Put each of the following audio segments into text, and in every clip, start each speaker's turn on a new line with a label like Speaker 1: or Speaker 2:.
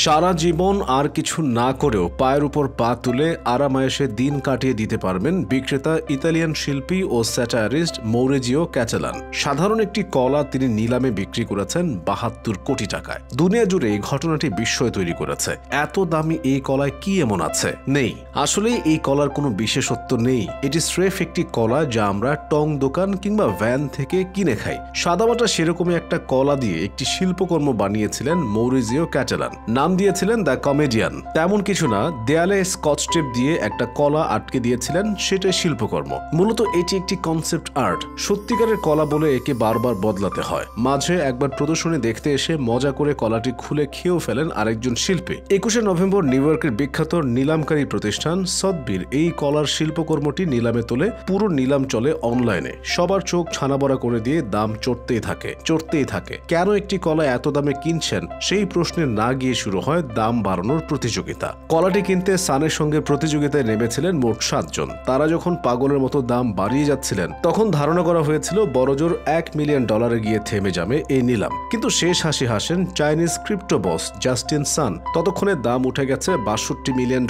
Speaker 1: সারা জীবন আর কিছু না করেও পায়ের উপর পা তুলে আরামায়েশে দিন কাটিয়ে দিতে পারবেন বিক্রেতা ইতালিয়ান শিল্পী ও স্যাটারিস্ট মৌরিজিও ক্যাচেলান। সাধারণ একটি কলা তিনি নিলামে বিক্রি করেছেন ৭২ কোটি টাকায়। দুনিয়া জুড়ে এই ঘটনাটি বিস্ময় তৈরি করেছে। এত দামি এই কলায় কি এমন আছে? নেই, আসলে এই কলার কোনো বিশেষত্ব নেই। এটি স্রেফ একটি কলা যা আমরা টং দোকান কিংবা ভ্যান থেকে কিনে খাই। সাদামাটা সেরকমই একটা কলা দিয়ে একটি শিল্পকর্ম বানিয়েছিলেন মৌরিজিও ক্যাচেলান। নাম দিয়েছিলেন দ্য কমেডিয়ান। তেমন কিছু না, দেয়ালে স্কচ টেপ দিয়ে একটা কলা আটকে দিয়েছিলেন, সেটাই শিল্পকর্ম। মূলত এটি একটি কনসেপ্ট আর্ট। সত্যিকারের কলা বলে একে বারবার বদলাতে হয়। মাঝে একবার প্রদর্শনী দেখতে এসে মজা করে কলাটি খুলে খেয়েও ফেলেন আরেকজন শিল্পী। ২১শে নভেম্বর নিউ ইয়র্কের বিখ্যাত নিলামকারী প্রতিষ্ঠান সথবির এই কলার শিল্পকর্মটি নিলামে তোলে। পুরো নিলাম চলে অনলাইনে। সবার চোখ ছানাবড়া করে দিয়ে দাম চড়তেই থাকে। কেন একটি কলা এত দামে কিনছেন সেই প্রশ্নে না গিয়ে শুরু হয় দাম বাড়ানোর প্রতিযোগিতা। কলাটি কিনতে সানের সঙ্গে প্রতিযোগিতায় নেমেছিলেন মোট ৭ জন। তারা যখন পাগলের মতো দাম বাড়িয়ে যাচ্ছিলেন তখন ধারণা করা হয়েছিল বড়জোর $১ মিলিয়ন গিয়ে থেমে যাবে এই নিলাম। কিন্তু শেষ হাসি হাসেন চাইনিজ ক্রিপ্টো বস জাস্টিন সান। ততক্ষণে দাম উঠে গেছে $৬২ মিলিয়ন।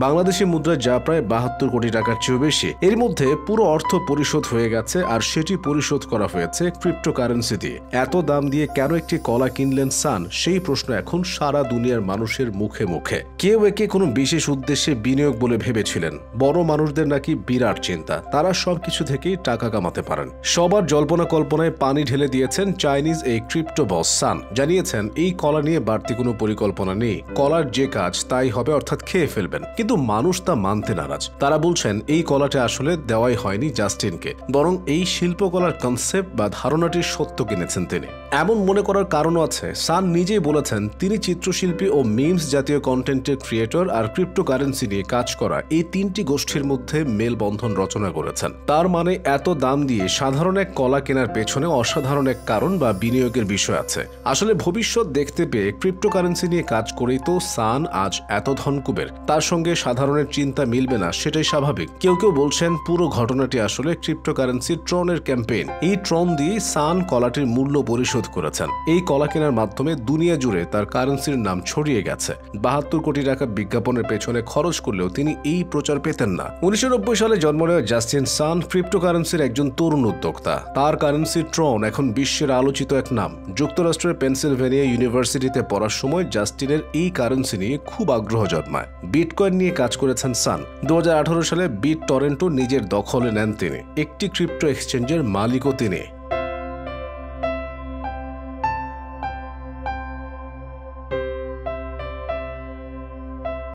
Speaker 1: বাংলাদেশি মুদ্রায় যা প্রায় ৭২ কোটি টাকার চেয়েও বেশি। এর মধ্যে পুরো অর্থ পরিশোধ হয়ে গেছে, আর সেটি পরিশোধ করা হয়েছে ক্রিপ্টোকারেন্সি দিয়ে। এত দাম দিয়ে কেন একটি কলা কিনলেন সান, সেই প্রশ্ন এখন সারা দুনিয়ার মানুষের মুখে মুখে। কেউ একে কোনো বিশেষ উদ্দেশ্যে বিনিয়োগ বলে ভেবেছিলেন। বড় মানুষদের নাকি বিরাট চিন্তা, তারা সবকিছু থেকেই টাকা কামাতে পারেন। সবার জল্পনা কল্পনায় পানি ঢেলে দিয়েছেন চাইনিজ এই ক্রিপ্টো বস সান। জানিয়েছেন এই কলা নিয়ে বাড়তি কোনো পরিকল্পনা নেই, কলার যে কাজ তাই হবে, অর্থাৎ খেয়ে ফেলবেন। কিন্তু মানুষ তা মানতে নারাজ। তারা বলছেন এই কলাটা আসলে দেওয়াই হয়নি জাস্টিনকে, বরং এই শিল্পকলার কনসেপ্ট বা ধারণাটির সত্য কিনেছেন তিনি। এমন মনে করার কারণও আছে। সান নিজেই বলেছেন তিনি চিত্রশিল্পী ও মিমস জাতীয় কন্টেন্টের ক্রিয়েটর আর ক্রিপ্টোকারেন্সি নিয়ে কাজ করা এই তিনটি গোষ্ঠীর মধ্যে মেলবন্ধন রচনা করেছেন। তার মানে এত দাম দিয়ে সাধারণ এক কলা কেনার পেছনে অসাধারণ এক কারণ বা বিনিয়োগের বিষয় আছে। আসলে ভবিষ্যৎ দেখতে পেয়ে ক্রিপ্টোকারেন্সি নিয়ে কাজ করেই তো সান আজ এত ধনকুবের। তার সঙ্গে সাধারণের চিন্তা মিলবে না, সেটাই স্বাভাবিক। কেউ কেউ বলছেন পুরো ঘটনাটি আসলে ক্রিপ্টোকারেন্সির ট্রনের ক্যাম্পেইন। এই ট্রন দিয়ে সান কলাটির মূল্য পরিশোধ করেছেন। এই কলা কেনার মাধ্যমে দুনিয়া জুড়ে তার কারেন্সির নাম ছড়িয়ে গেছে। ৭২ কোটি টাকা বিজ্ঞাপনের পেছনে খরচ করলেও তিনি এই প্রচার পেতেন না। ১৯৯০ সালে জন্ম নেওয়া জাস্টিন সান ক্রিপ্টোকারেন্সির একজন তরুণ উদ্যোক্তা। তার কারেন্সি ট্রন এখন বিশ্বের আলোচিত এক নাম। যুক্তরাষ্ট্রের পেনসিলভেনিয়া ইউনিভার্সিটিতে পড়ার সময় জাস্টিনের এই কারেন্সি নিয়ে খুব আগ্রহ জন্মায়। বিটকয়েন নিয়ে কাজ করেছেন সান। ২০১৮ সালে বিট টরেন্টো নিজের দখলে নেন তিনি। একটি ক্রিপ্টো এক্সচেঞ্জের মালিকও তিনি।